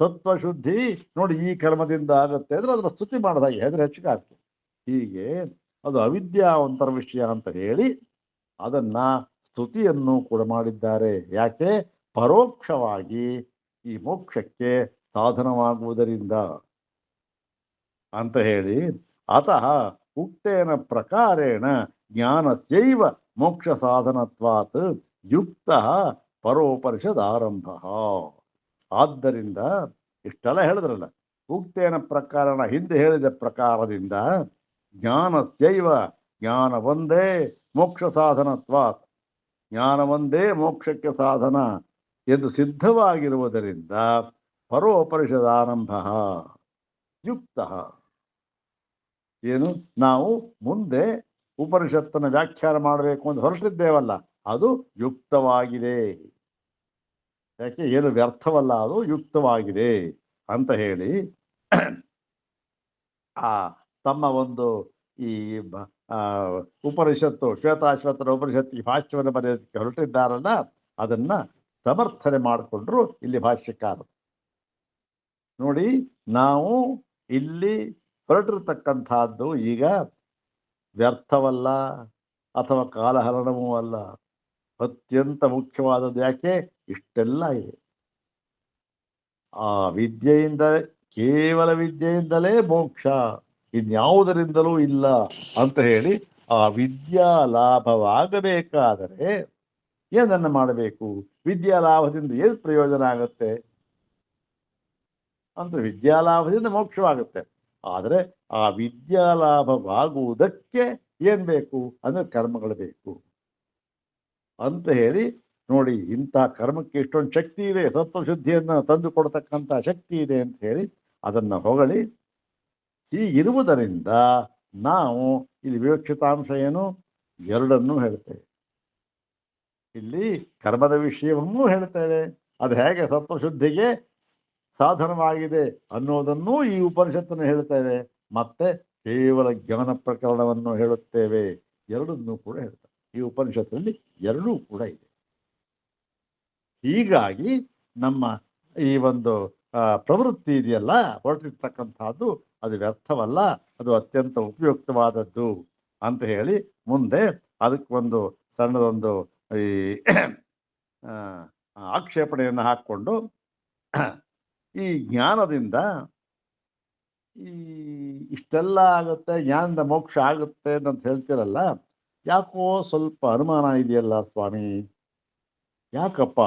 ಸತ್ವಶುದ್ಧಿ ನೋಡಿ ಈ ಕರ್ಮದಿಂದ ಆಗುತ್ತೆ ಅಂದ್ರೆ ಅದರ ಸ್ತುತಿ ಮಾಡಿದಾಗ ಹೆದ್ರೆ ಹೆಚ್ಚಿಗೆ ಆಗ್ತದೆ. ಹೀಗೆ ಅದು ಅವಿದ್ಯಾವಂತರ ವಿಷಯ ಅಂತ ಹೇಳಿ ಅದನ್ನ ಸ್ತುತಿಯನ್ನು ಕೂಡ ಮಾಡಿದ್ದಾರೆ. ಯಾಕೆ? ಪರೋಕ್ಷವಾಗಿ ಈ ಮೋಕ್ಷಕ್ಕೆ ಸಾಧನವಾಗುವುದರಿಂದ ಅಂತ ಹೇಳಿ. ಅತಃ ಉಕ್ತೇನ ಪ್ರಕಾರೇಣ ಜ್ಞಾನಸ್ಯೈವ ಮೋಕ್ಷ ಸಾಧನತ್ವಾತ್ ಯುಕ್ತ ಪರೋಪನಿಷದ್ ಆರಂಭ. ಆದ್ದರಿಂದ ಇಷ್ಟೆಲ್ಲ ಹೇಳಿದ್ರಲ್ಲ, ಉಕ್ತೇನ ಪ್ರಕಾರಣ ಹಿಂದೆ ಹೇಳಿದ ಪ್ರಕಾರದಿಂದ ಜ್ಞಾನಸ್ಯೈವ, ಜ್ಞಾನ ಒಂದೇ ಮೋಕ್ಷ ಸಾಧನತ್ವಾತ್, ಜ್ಞಾನ ಒಂದೇ ಮೋಕ್ಷಕ್ಕೆ ಸಾಧನ ಎಂದು ಸಿದ್ಧವಾಗಿರುವುದರಿಂದ ಪರೋಪನಿಷದ್ ಆರಂಭ ಯುಕ್ತ. ಏನು, ನಾವು ಮುಂದೆ ಉಪನಿಷತ್ತನ್ನು ವ್ಯಾಖ್ಯಾನ ಮಾಡಬೇಕು ಅಂತ ಹೊರಟಿದ್ದೇವಲ್ಲ, ಅದು ಯುಕ್ತವಾಗಿದೆ. ಯಾಕೆ? ಏನು ವ್ಯರ್ಥವಲ್ಲ, ಅದು ಯುಕ್ತವಾಗಿದೆ ಅಂತ ಹೇಳಿ ಆ ತಮ್ಮ ಒಂದು ಈ ಉಪನಿಷತ್ತು, ಶ್ವೇತಾಶ್ವತರ ಉಪನಿಷತ್ತಿಗೆ ಭಾಷ್ಯವನ್ನು ಬರೆಯೋದಕ್ಕೆ ಹೊರಟಿದ್ದಾರಲ್ಲ, ಅದನ್ನ ಸಮರ್ಥನೆ ಮಾಡಿಕೊಂಡ್ರು ಇಲ್ಲಿ ಭಾಷ್ಯಕಾರರು. ನೋಡಿ, ನಾವು ಇಲ್ಲಿ ಹೊರಟಿರ್ತಕ್ಕಂಥದ್ದು ಈಗ ವ್ಯರ್ಥವಲ್ಲ ಅಥವಾ ಕಾಲಹರಣವೂ ಅಲ್ಲ, ಅತ್ಯಂತ ಮುಖ್ಯವಾದದ್ದು. ಯಾಕೆ? ಇಷ್ಟೆಲ್ಲ ಇದೆ. ಆ ವಿದ್ಯೆಯಿಂದ, ಕೇವಲ ವಿದ್ಯೆಯಿಂದಲೇ ಮೋಕ್ಷ, ಇನ್ಯಾವುದರಿಂದಲೂ ಇಲ್ಲ ಅಂತ ಹೇಳಿ ಆ ವಿದ್ಯಾ ಲಾಭವಾಗಬೇಕಾದರೆ ಏನನ್ನ ಮಾಡಬೇಕು? ವಿದ್ಯಾ ಲಾಭದಿಂದ ಏನು ಪ್ರಯೋಜನ ಆಗುತ್ತೆ ಅಂದ್ರೆ ವಿದ್ಯಾಲಾಭದಿಂದ ಮೋಕ್ಷವಾಗುತ್ತೆ. ಆದರೆ ಆ ವಿದ್ಯಾಲಾಭವಾಗುವುದಕ್ಕೆ ಏನ್ ಬೇಕು ಅಂದ್ರೆ ಕರ್ಮಗಳು ಬೇಕು ಅಂತ ಹೇಳಿ. ನೋಡಿ, ಇಂಥ ಕರ್ಮಕ್ಕೆ ಇಷ್ಟೊಂದು ಶಕ್ತಿ ಇದೆ, ಸತ್ವಶುದ್ಧಿಯನ್ನು ತಂದು ಕೊಡ್ತಕ್ಕಂಥ ಶಕ್ತಿ ಇದೆ ಅಂತ ಹೇಳಿ ಅದನ್ನು ಹೊಗಳಿ. ಹೀಗಿರುವುದರಿಂದ ನಾವು ಇಲ್ಲಿ ವಿವಕ್ಷಿತಾಂಶ ಏನು? ಎರಡನ್ನೂ ಹೇಳ್ತೇವೆ. ಇಲ್ಲಿ ಕರ್ಮದ ವಿಷಯವನ್ನೂ ಹೇಳ್ತೇವೆ, ಅದು ಹೇಗೆ ಸತ್ವಶುದ್ಧಿಗೆ ಸಾಧನವಾಗಿದೆ ಅನ್ನೋದನ್ನೂ ಈ ಉಪನಿಷತ್ತನ್ನು ಹೇಳ್ತೇವೆ, ಮತ್ತೆ ಕೇವಲ ಜ್ಞಾನ ಪ್ರಕರಣವನ್ನು ಹೇಳುತ್ತೇವೆ. ಎರಡನ್ನೂ ಕೂಡ ಹೇಳ್ತೇವೆ. ಈ ಉಪನಿಷತ್ತಲ್ಲಿ ಎರಡೂ ಕೂಡ ಇದೆ. ಹೀಗಾಗಿ ನಮ್ಮ ಈ ಒಂದು ಪ್ರವೃತ್ತಿ ಇದೆಯಲ್ಲ, ಹೊರಟಿರ್ತಕ್ಕಂಥದ್ದು ಅದು ವ್ಯರ್ಥವಲ್ಲ, ಅದು ಅತ್ಯಂತ ಉಪಯುಕ್ತವಾದದ್ದು ಅಂತ ಹೇಳಿ ಮುಂದೆ ಅದಕ್ಕೊಂದು ಸಣ್ಣದೊಂದು ಈ ಆಕ್ಷೇಪಣೆಯನ್ನು ಹಾಕ್ಕೊಂಡು, ಈ ಜ್ಞಾನದಿಂದ ಇಷ್ಟೆಲ್ಲ ಆಗುತ್ತೆ, ಜ್ಞಾನದ ಮೋಕ್ಷ ಆಗುತ್ತೆ ಅಂತ ಹೇಳ್ತಿರಲ್ಲ, ಯಾಕೋ ಸ್ವಲ್ಪ ಅನುಮಾನ ಇದೆಯಲ್ಲ ಸ್ವಾಮಿ, ಯಾಕಪ್ಪ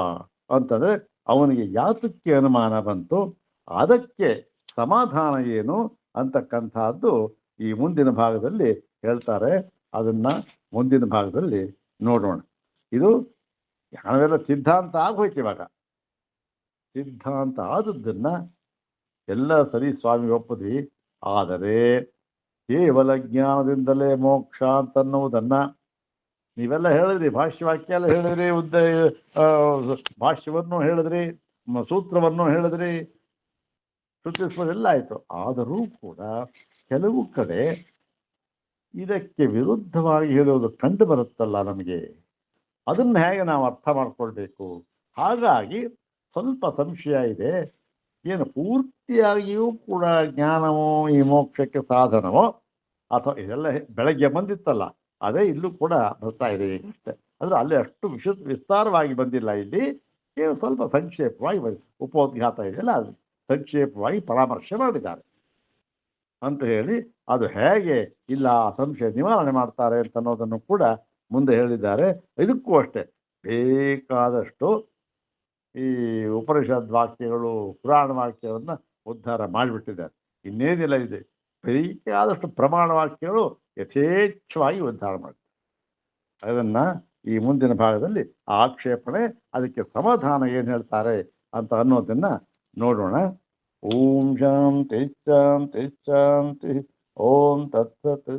ಅಂತಂದ್ರೆ ಅವನಿಗೆ ಯಾತಕ್ಕೆ ಅನುಮಾನ ಬಂತು, ಅದಕ್ಕೆ ಸಮಾಧಾನ ಏನು ಅಂತಕ್ಕಂಥದ್ದು ಈ ಮುಂದಿನ ಭಾಗದಲ್ಲಿ ಹೇಳ್ತಾರೆ. ಅದನ್ನ ಮುಂದಿನ ಭಾಗದಲ್ಲಿ ನೋಡೋಣ. ಇದು ನಾವೆಲ್ಲ ಸಿದ್ಧಾಂತ ಆಗೋಯ್ತು. ಇವಾಗ ಸಿದ್ಧಾಂತ ಆದದ್ದನ್ನ ಎಲ್ಲ ಸರಿ ಸ್ವಾಮಿ ಒಪ್ಪದ್ವಿ, ಆದರೆ ಕೇವಲ ಜ್ಞಾನದಿಂದಲೇ ಮೋಕ್ಷ ಅಂತನ್ನುವುದನ್ನ ನೀವೆಲ್ಲ ಹೇಳಿದ್ರಿ, ಭಾಷ್ಯವಾಕ್ಯ ಎಲ್ಲ ಹೇಳಿದ್ರಿ, ಭಾಷ್ಯವನ್ನು ಹೇಳಿದ್ರಿ, ಸೂತ್ರವನ್ನು ಹೇಳಿದ್ರಿ, ಶ್ರುತಿಸ್ವರೆಲ್ಲ ಆಯ್ತು. ಆದರೂ ಕೂಡ ಕೆಲವು ಕಡೆ ಇದಕ್ಕೆ ವಿರುದ್ಧವಾಗಿ ಹೇಳುವುದು ಕಂಡು ಬರುತ್ತಲ್ಲ ನಮಗೆ, ಅದನ್ನ ಹೇಗೆ ನಾವು ಅರ್ಥ ಮಾಡ್ಕೊಳ್ಬೇಕು? ಹಾಗಾಗಿ ಸ್ವಲ್ಪ ಸಂಶಯ ಇದೆ. ಏನು ಪೂರ್ತಿಯಾಗಿಯೂ ಕೂಡ ಜ್ಞಾನವೋ ಈ ಮೋಕ್ಷಕ್ಕೆ ಸಾಧನವೋ, ಅಥವಾ ಇದೆಲ್ಲ ಬೆಳಗ್ಗೆ ಬಂದಿತ್ತಲ್ಲ ಅದೇ ಇಲ್ಲೂ ಕೂಡ ಬರ್ತಾ ಇದೆ ಅಷ್ಟೇ. ಅಂದ್ರೆ ಅಲ್ಲಿ ಅಷ್ಟು ವಿಸ್ತಾರವಾಗಿ ಬಂದಿಲ್ಲ. ಇಲ್ಲಿ ಕೇವಲ ಸ್ವಲ್ಪ ಸಂಕ್ಷೇಪವಾಗಿ ಉಪೋದ್ಘಾತ ಇದೆಯಲ್ಲ, ಅದು ಸಂಕ್ಷೇಪವಾಗಿ ಪರಾಮರ್ಶೆ ಮಾಡಿದ್ದಾರೆ ಅಂತ ಹೇಳಿ, ಅದು ಹೇಗೆ ಇಲ್ಲ ಸಂಶಯ ನಿವಾರಣೆ ಮಾಡ್ತಾರೆ ಅಂತ ಅನ್ನೋದನ್ನು ಕೂಡ ಮುಂದೆ ಹೇಳಿದ್ದಾರೆ. ಇದಕ್ಕೂ ಅಷ್ಟೇ ಬೇಕಾದಷ್ಟು ಈ ಉಪನಿಷದ್ ವಾಕ್ಯಗಳು, ಪುರಾಣ ವಾಕ್ಯವನ್ನು ಉದ್ಧಾರ ಮಾಡಿಬಿಟ್ಟಿದ್ದಾರೆ. ಇನ್ನೇನಿಲ್ಲ, ಇದೆ ಬೇಕಾದಷ್ಟು ಪ್ರಮಾಣ ವಾಕ್ಯಗಳು ಯಥೇಚ್ಛವಾಗಿ ಉದ್ಧಾರ ಮಾಡ್ತಾರೆ. ಅದನ್ನ ಈ ಮುಂದಿನ ಭಾಗದಲ್ಲಿ ಆಕ್ಷೇಪಣೆ, ಅದಕ್ಕೆ ಸಮಾಧಾನ ಏನು ಹೇಳ್ತಾರೆ ಅಂತ ಅನ್ನೋದನ್ನ ನೋಡೋಣ. ಓಂ ಶಾಂತಿ ಶಾಂತಿ ಶಾಂತಿ. ಓಂ ತತ್ಸತ್.